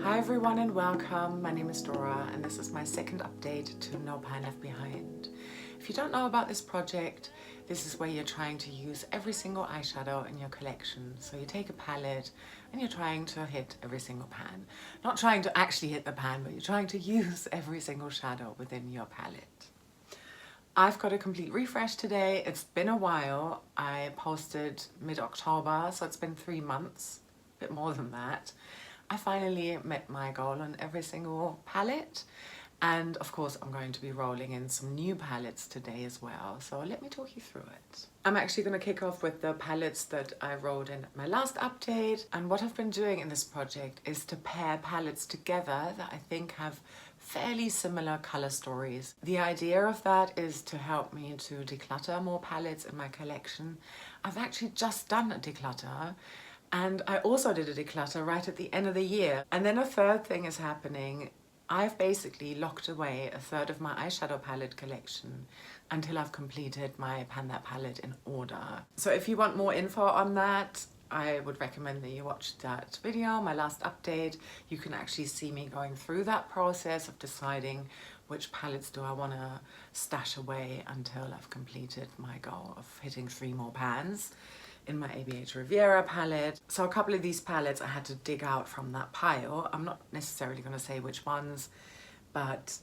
Hi everyone and welcome. My name is Dora and this is my second update to No Pan Left Behind. If you don't know about this project, this is where you're trying to use every single eyeshadow in your collection. So you take a palette and you're trying to hit every single pan. Not trying to actually hit the pan, but you're trying to use every single shadow within your palette. I've got a complete refresh today. It's been a while. I posted mid-October, so it's been 3 months, a bit more than that. I finally met my goal on every single palette, and of course I'm going to be rolling in some new palettes today as well, so let me talk you through it. I'm actually going to kick off with the palettes that I rolled in my last update, and what I've been doing in this project is to pair palettes together that I think have fairly similar color stories. The idea of that is to help me to declutter more palettes in my collection. I've actually just done a declutter, and I also did a declutter right at the end of the year. And then a third thing is happening. I've basically locked away a third of my eyeshadow palette collection until I've completed my Pan That palette in order. So if you want more info on that, I would recommend that you watch that video, my last update. You can actually see me going through that process of deciding which palettes do I want to stash away until I've completed my goal of hitting 3 more pans in my ABH Riviera palette. So a couple of these palettes I had to dig out from that pile. I'm not necessarily going to say which ones, but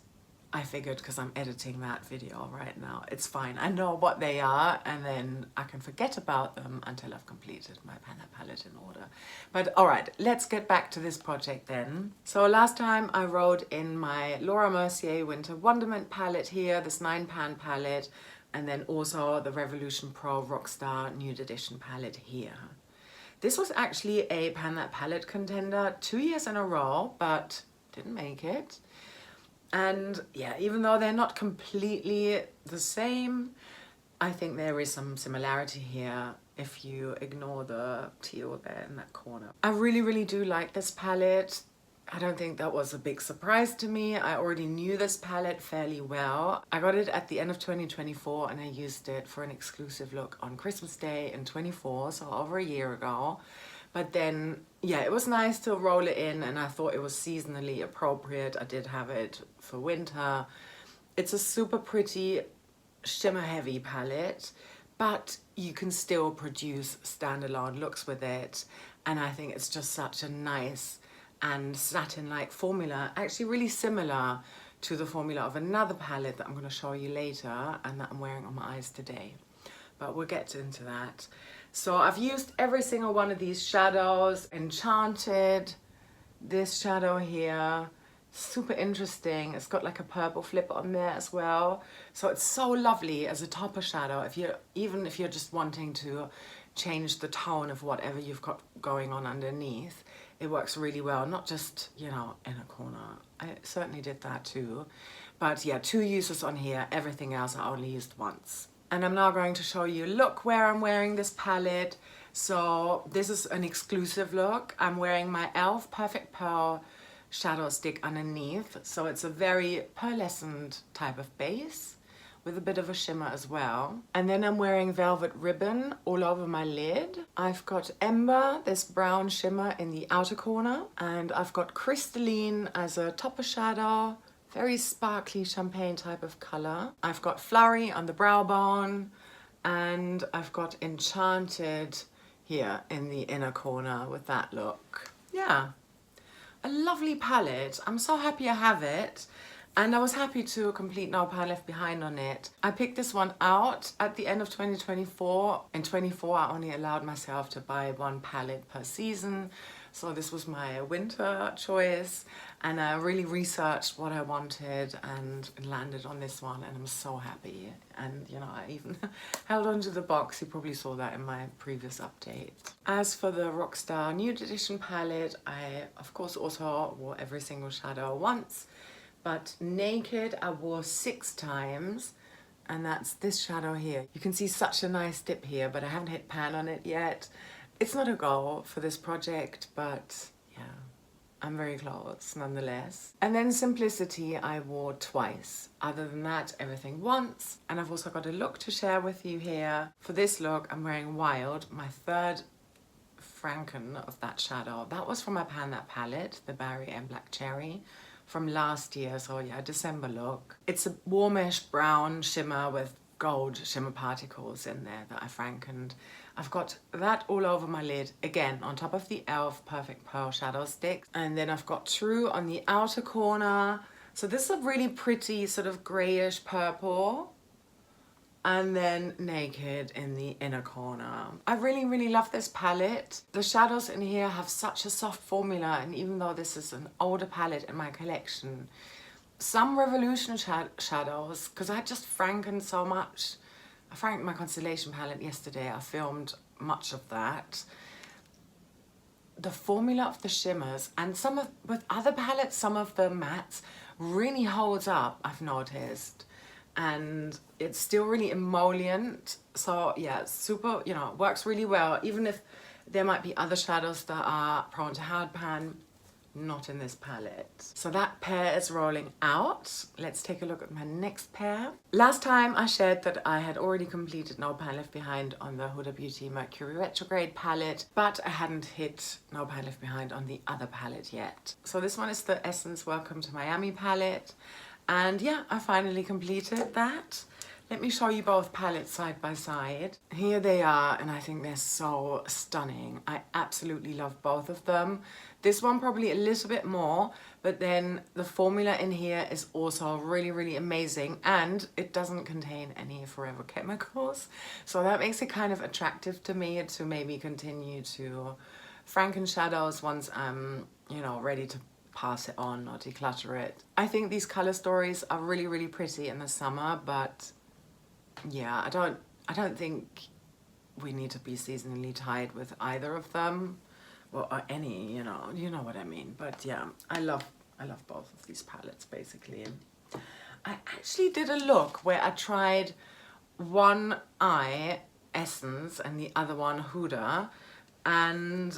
I figured because I'm editing that video right now, it's fine. I know what they are, and then I can forget about them until I've completed my Pan That palette in order. But all right, let's get back to this project then. So last time I rolled in my Laura Mercier Winter Wonderment palette here, this 9-pan palette, and then also the Revolution Pro Rockstar Nude Edition palette here. This was actually a Pan That palette contender 2 years in a row, but didn't make it. And yeah, even though they're not completely the same, I think there is some similarity here if you ignore the teal there in that corner. I really do like this palette. I don't think that was a big surprise to me. I already knew this palette fairly well. I got it at the end of 2024 and I used it for an exclusive look on Christmas Day in 24, so over a year ago. But then, yeah, it was nice to roll it in and I thought it was seasonally appropriate. I did have it for winter. It's a super pretty shimmer heavy palette, but you can still produce standalone looks with it. And I think it's just such a nice and satin-like formula, actually really similar to the formula of another palette that I'm going to show you later and that I'm wearing on my eyes today. But we'll get into that. So I've used every single one of these shadows. Enchanted, this shadow here, super interesting. It's got like a purple flip on there as well. So it's so lovely as a topper shadow, even if you're just wanting to change the tone of whatever you've got going on underneath. It works really well, not just, you know, in a corner. I certainly did that too. But yeah, 2 uses on here. Everything else I only used once. And I'm now going to show you a look where I'm wearing this palette. So this is an exclusive look. I'm wearing my e.l.f. Perfect Pearl shadow stick underneath. So it's a very pearlescent type of base with a bit of a shimmer as well. And then I'm wearing Velvet Ribbon all over my lid. I've got Ember, this brown shimmer in the outer corner. And I've got Crystalline as a topper shadow. Very sparkly champagne type of color. I've got Flurry on the brow bone, and I've got Enchanted here in the inner corner with that look. Yeah, a lovely palette. I'm so happy I have it, and I was happy to complete No Pan Left Behind on it. I picked this one out at the end of 2024. In 24, I only allowed myself to buy 1 palette per season. So this was my winter choice, and I really researched what I wanted and landed on this one, and I'm so happy. And you know, I even held onto the box. You probably saw that in my previous update. As for the Rockstar Nude Edition palette, I of course also wore every single shadow once, but naked I wore 6 times. And that's this shadow here. You can see such a nice dip here, but I haven't hit pan on it yet. It's not a goal for this project, but yeah, I'm very close nonetheless. And then Simplicity I wore twice. Other than that, everything once. And I've also got a look to share with you here. For this look, I'm wearing Wild, my third Franken of that shadow. That was from my Pan That palette, the Barry and Black Cherry from last year. So yeah, December look. It's a warmish brown shimmer with gold shimmer particles in there that I frankened. I've got that all over my lid, again on top of the e.l.f. Perfect Pearl Shadow Stick. And then I've got True on the outer corner. So this is a really pretty sort of grayish purple. And then Naked in the inner corner. I really love this palette. The shadows in here have such a soft formula, and even though this is an older palette in my collection, some Revolution shadows, because I just frankened so much. I franked my Constellation palette yesterday. I filmed much of that. The formula of the shimmers and with other palettes, some of the mattes really holds up, I've noticed. And it's still really emollient, so yeah, it's super, you know, it works really well, even if there might be other shadows that are prone to hard pan, not in this palette. So that pair is rolling out. Let's take a look at my next pair. Last time I shared that I had already completed No Pan Left Behind on the Huda Beauty Mercury Retrograde palette, but I hadn't hit No Pan Left Behind on the other palette yet. So this one is the Essence Welcome to Miami palette. And yeah, I finally completed that. Let me show you both palettes side by side. Here they are, and I think they're so stunning. I absolutely love both of them. This one probably a little bit more, but then the formula in here is also really amazing, and it doesn't contain any forever chemicals. So that makes it kind of attractive to me to maybe continue to franken shadows once I'm, you know, ready to pass it on or declutter it. I think these color stories are really pretty in the summer, but yeah, I don't think we need to be seasonally tied with either of them, or any, you know what I mean. But yeah, I love both of these palettes basically. I actually did a look where I tried one eye Essence and the other one Huda, and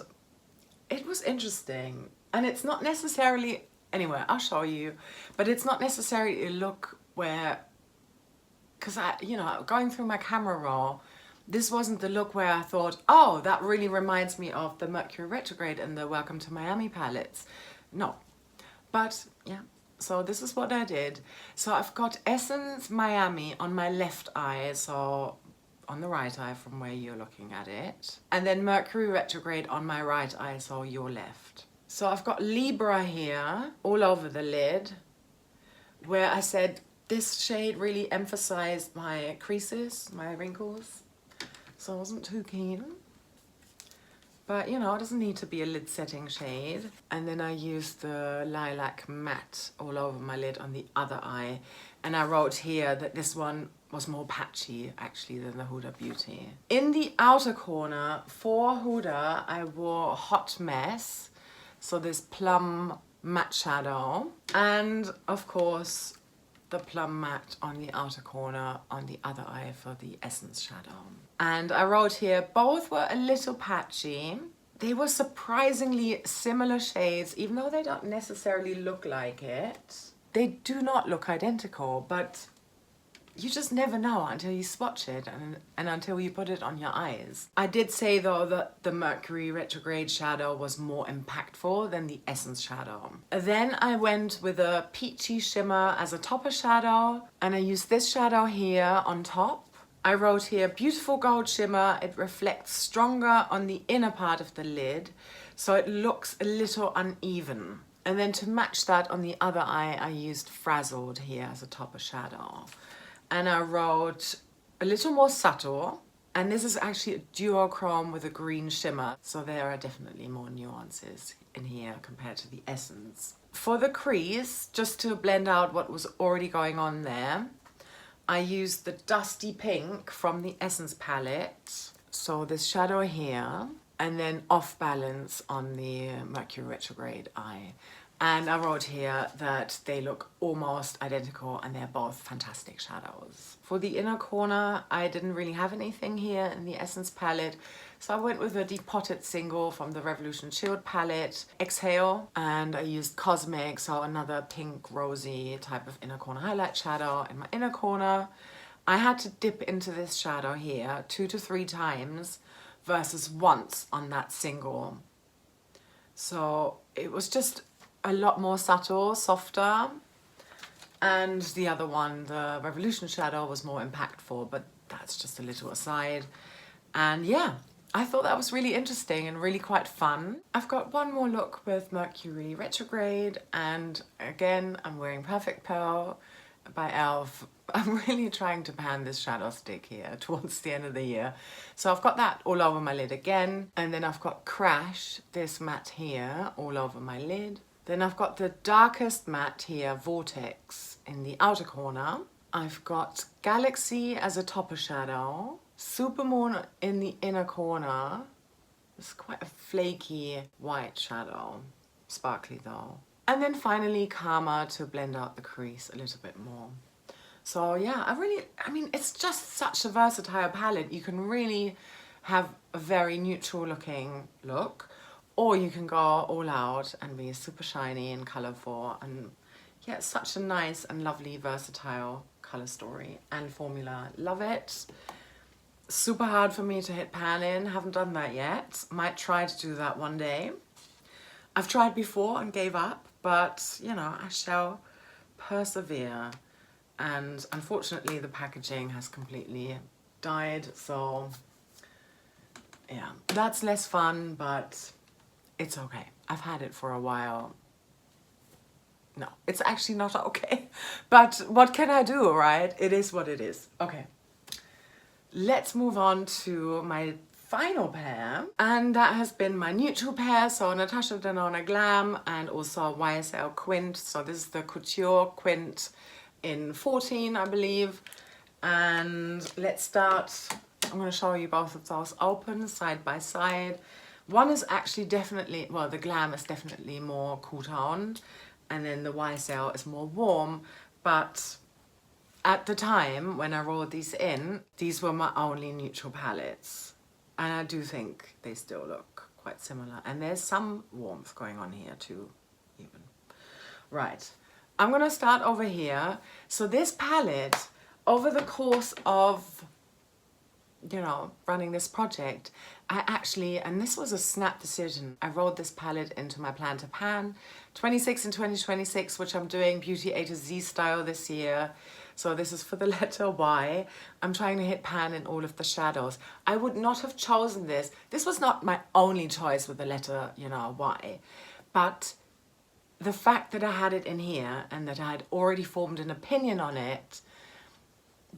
it was interesting. And it's not necessarily, anyway, I'll show you, but it's not necessarily a look where, because you know, going through my camera roll, this wasn't the look where I thought, oh, that really reminds me of the Mercury Retrograde and the Welcome to Miami palettes. No, but yeah, so this is what I did. So I've got Essence Miami on my left eye, so on the right eye from where you're looking at it, and then Mercury Retrograde on my right eye, so your left. So I've got Libra here all over the lid, where I said this shade really emphasized my creases, my wrinkles. So I wasn't too keen. But you know, it doesn't need to be a lid setting shade. And then I used the Lilac Matte all over my lid on the other eye. And I wrote here that this one was more patchy actually than the Huda Beauty. In the outer corner for Huda, I wore Hot Mess. So this plum matte shadow, and of course the plum matte on the outer corner on the other eye for the Essence shadow. And I wrote here, both were a little patchy. They were surprisingly similar shades, even though they don't necessarily look like it. They do not look identical, but you just never know until you swatch it and until you put it on your eyes. I did say though that the Mercury Retrograde shadow was more impactful than the Essence shadow. Then I went with a peachy shimmer as a topper shadow, and I used this shadow here on top. I wrote here, beautiful gold shimmer. It reflects stronger on the inner part of the lid, so it looks a little uneven. And then to match that on the other eye, I used Frazzled here as a topper shadow. And I wrote a little more subtle, and this is actually a duochrome with a green shimmer, so there are definitely more nuances in here compared to the Essence. For the crease, just to blend out what was already going on there, I used the Dusty Pink from the Essence palette, so this shadow here, and then Off Balance on the Mercury Retrograde eye. And I wrote here that they look almost identical and they're both fantastic shadows. For the inner corner, I didn't really have anything here in the Essence palette, so I went with a Depotted single from the Revolution Shield palette, Exhale, and I used Cosmic, so another pink rosy type of inner corner highlight shadow in my inner corner. I had to dip into this shadow here 2 to 3 times versus once on that single. So it was just a lot more subtle, softer. And the other one, the Revolution shadow, was more impactful, but that's just a little aside. And yeah, I thought that was really interesting and really quite fun. I've got one more look with Mercury retrograde, and again, I'm wearing Perfect Pearl by e.l.f. I'm really trying to pan this shadow stick here towards the end of the year. So I've got that all over my lid again. And then I've got Crash, this matte here, all over my lid. Then I've got the darkest matte here, Vortex, in the outer corner. I've got Galaxy as a topper shadow. Supermoon in the inner corner. It's quite a flaky white shadow. Sparkly though. And then finally Karma to blend out the crease a little bit more. So yeah, I mean, it's just such a versatile palette. You can really have a very neutral looking look, or you can go all out and be super shiny and colourful. And yeah, it's such a nice and lovely versatile colour story and formula. Love it. Super hard for me to hit pan in. Haven't done that yet. Might try to do that one day. I've tried before and gave up, but you know, I shall persevere. And unfortunately the packaging has completely died, so yeah, that's less fun, but it's okay. I've had it for a while. No, it's actually not okay, but what can I do, right? It is what it is. Okay, let's move on to my final pair, and that has been my neutral pair, so Natasha Denona Glam and also YSL Quint. So this is the Couture Quint in 14, I believe. And let's start. I'm going to show you both of those open side by side. One is actually definitely, well, the Glam is definitely more cool tone, and then the YSL is more warm. But at the time when I rolled these in, these were my only neutral palettes. And I do think they still look quite similar. And there's some warmth going on here too, even. Right, I'm gonna start over here. So this palette, over the course of, you know, running this project, I actually, and this was a snap decision, I rolled this palette into my Plan to Pan 26 and 2026, which I'm doing Beauty A to Z style this year. So this is for the letter Y. I'm trying to hit pan in all of the shadows. I would not have chosen this. This was not my only choice with the letter, you know, Y. But the fact that I had it in here and that I had already formed an opinion on it,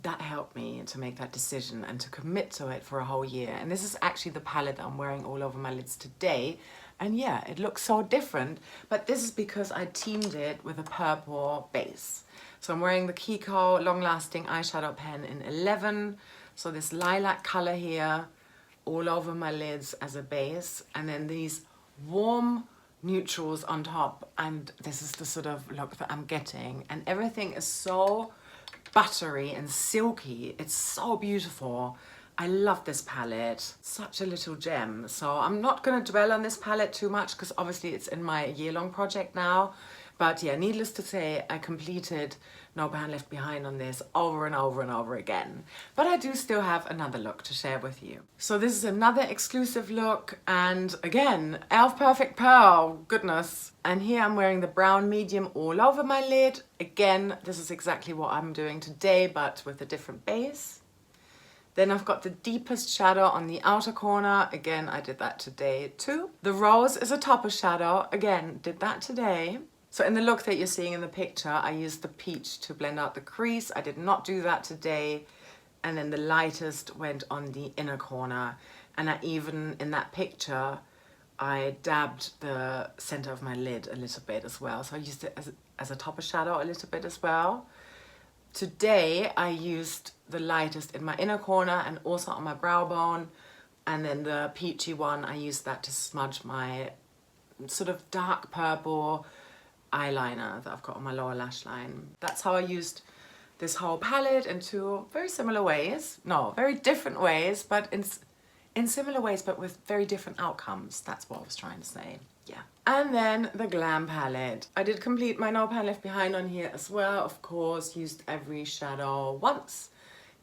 that helped me to make that decision and to commit to it for a whole year. And this is actually the palette I'm wearing all over my lids today. And yeah, it looks so different, but this is because I teamed it with a purple base. So I'm wearing the Kiko Long Lasting Eyeshadow Pen in 11. So this lilac color here, all over my lids as a base. And then these warm neutrals on top. And this is the sort of look that I'm getting. And everything is so buttery and silky. It's so beautiful. I love this palette. Such a little gem. So I'm not going to dwell on this palette too much because obviously it's in my year-long project now. But yeah, needless to say, I completed No Pan Left Behind on this over and over and over again. But I do still have another look to share with you. So this is another exclusive look, and again, e.l.f. Perfect Pearl, goodness. And here I'm wearing the brown medium all over my lid. Again, this is exactly what I'm doing today, but with a different base. Then I've got the deepest shadow on the outer corner. Again, I did that today too. The rose is a topper shadow. Again, did that today. So in the look that you're seeing in the picture, I used the peach to blend out the crease. I did not do that today. And then the lightest went on the inner corner. And I even, in that picture, I dabbed the center of my lid a little bit as well. So I used it as a topper shadow a little bit as well. Today, I used the lightest in my inner corner and also on my brow bone. And then the peachy one, I used that to smudge my sort of dark purple eyeliner that I've got on my lower lash line. That's how I used this whole palette in two very similar ways. No, very different ways, but in similar ways, but with very different outcomes. That's what I was trying to say, yeah. And then the Glam palette. I did complete my No Pan Left Behind on here as well, of course, used every shadow once.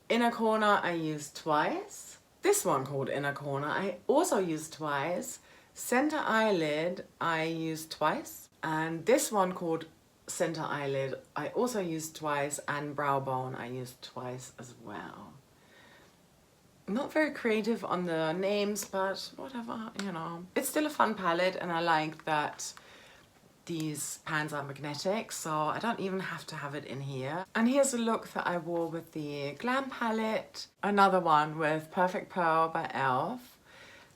Inner corner I used twice. This one called Inner Corner, I also used twice. Center Eyelid, I used twice. And this one called Center Eyelid, I also used twice. And Brow Bone, I used twice as well. Not very creative on the names, but whatever, you know. It's still a fun palette, and I like that these pans are magnetic, so I don't even have to have it in here. And here's a look that I wore with the Glam palette. Another one with Perfect Pearl by e.l.f.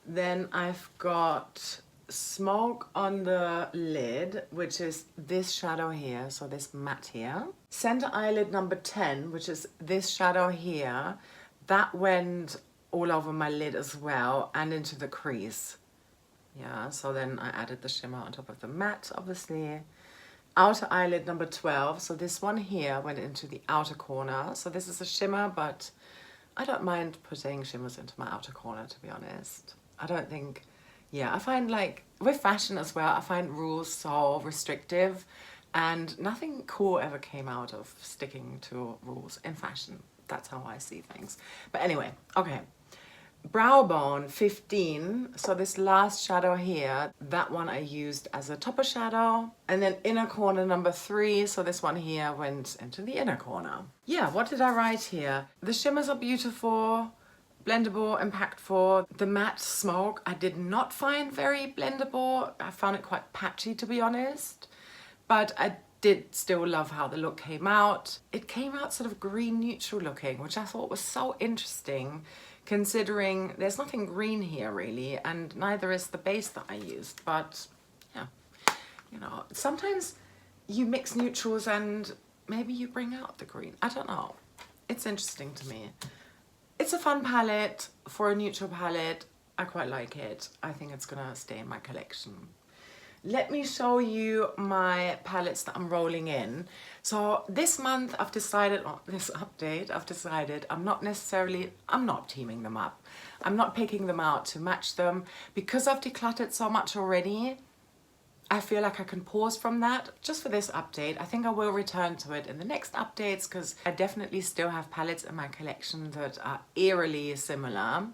Then I've got Smoke on the lid, which is this shadow here, so this matte here. Center Eyelid number 10, which is this shadow here. That went all over my lid as well and into the crease. Yeah, so then I added the shimmer on top of the matte, obviously. Outer Eyelid number 12. So this one here went into the outer corner. So this is a shimmer, but I don't mind putting shimmers into my outer corner, to be honest. I don't think, yeah, I find like with fashion as well, I find rules so restrictive, and nothing cool ever came out of sticking to rules in fashion. That's how I see things. But anyway, okay. Brow Bone 15, so this last shadow here, that one I used as a topper shadow. And then Inner Corner number 3, so this one here went into the inner corner. Yeah, what did I write here? The shimmers are beautiful, blendable, impactful. The matte Smoke I did not find very blendable. I found it quite patchy, to be honest. But I did still love how the look came out. It came out sort of green neutral looking, which I thought was so interesting, considering there's nothing green here really, and neither is the base that I used. But yeah, you know, sometimes you mix neutrals and maybe you bring out the green. I don't know. It's interesting to me. It's a fun palette for a neutral palette. I quite like it. I think it's gonna stay in my collection. Let me show you my palettes that I'm rolling in. So this month I've decided, on this update, I've decided I'm not teaming them up. I'm not picking them out to match them. Because I've decluttered so much already, I feel like I can pause from that just for this update. I think I will return to it in the next updates, because I definitely still have palettes in my collection that are eerily similar.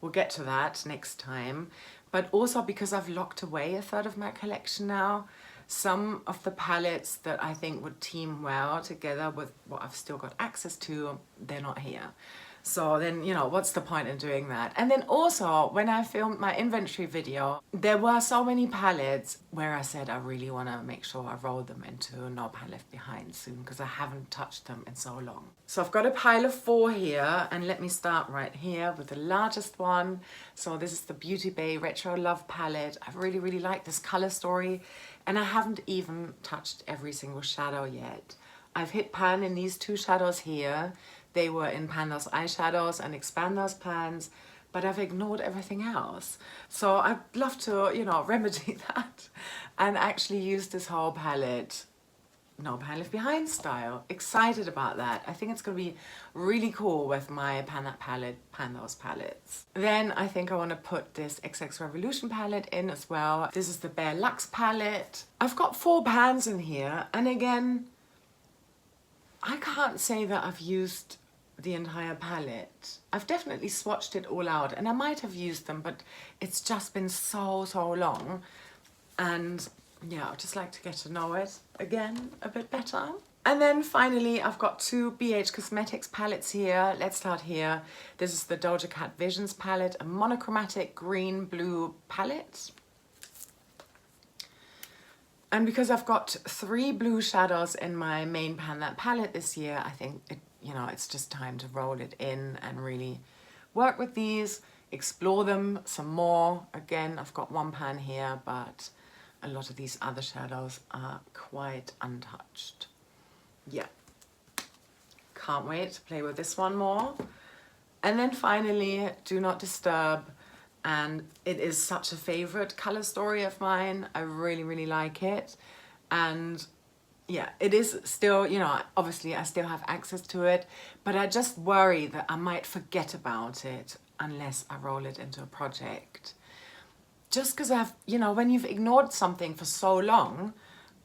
We'll get to that next time. But also because I've locked away a third of my collection now, some of the palettes that I think would team well together with what I've still got access to, they're not here. So then, you know, what's the point in doing that? And then also, when I filmed my inventory video, there were so many palettes where I said I really want to make sure I roll them into No Pan Left Behind soon, because I haven't touched them in so long. So I've got a pile of 4 here, and let me start right here with the largest one. So this is the Beauty Bay Retro Love palette. I really, really like this color story, and I haven't even touched every single shadow yet. I've hit pan in these 2 shadows here. They were in Pan Those Eyeshadows and Expand Those Pans, but I've ignored everything else. So I'd love to, you know, remedy that and actually use this whole palette No Pan Left Behind style. Excited about that. I think it's going to be really cool with my Pan That palette, Pan Those palettes. Then I think I want to put this XX Revolution palette in as well. This is the Bare Luxe palette. I've got 4 pans in here, and again, I can't say that I've used the entire palette. I've definitely swatched it all out, and I might have used them, but it's just been so long. And yeah, I'd just like to get to know it again a bit better. And then finally, I've got 2 BH Cosmetics palettes here. Let's start here. This is the Doja Cat Visions palette, a monochromatic green-blue palette. And because I've got 3 blue shadows in my main Pan That palette this year, I think it's just time to roll it in and really work with these, explore them some more. Again, I've got 1 pan here, but a lot of these other shadows are quite untouched. Yeah, can't wait to play with this one more. And then finally, Do Not Disturb. And it is such a favorite color story of mine. I really, really like it. And yeah, it is still, you know, obviously I still have access to it, but I just worry that I might forget about it unless I roll it into a project. Just because when you've ignored something for so long,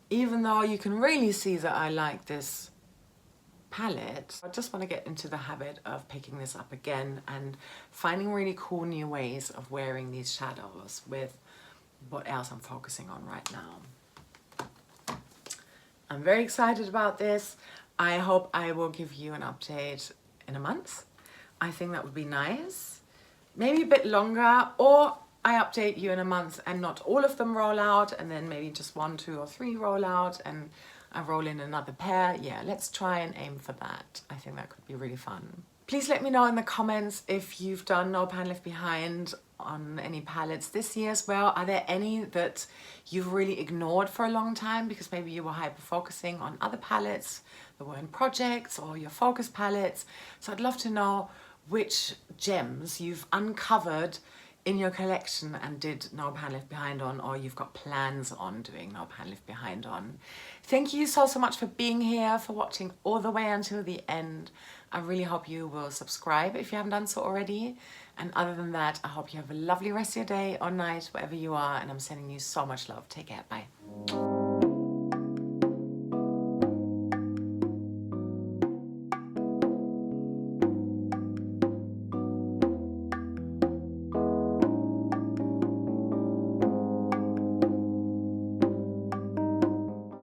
even though you can really see that I like this palette, I just want to get into the habit of picking this up again and finding really cool new ways of wearing these shadows with what else I'm focusing on right now. I'm very excited about this. I hope I will give you an update in a month. I think that would be nice. Maybe a bit longer, or I update you in a month and not all of them roll out, and then maybe just 1, 2 or 3 roll out and I roll in another pair. Yeah, let's try and aim for that. I think that could be really fun. Please let me know in the comments if you've done No Pan Left Behind on any palettes this year as well. Are there any that you've really ignored for a long time because maybe you were hyper focusing on other palettes that were in projects or your focus palettes? So I'd love to know which gems you've uncovered in your collection and did No Pan Left Behind on, or you've got plans on doing No Pan Left Behind on. Thank you so much for being here, for watching all the way until the end. I really hope you will subscribe if you haven't done so already. And other than that, I hope you have a lovely rest of your day or night, wherever you are, and I'm sending you so much love. Take care, bye.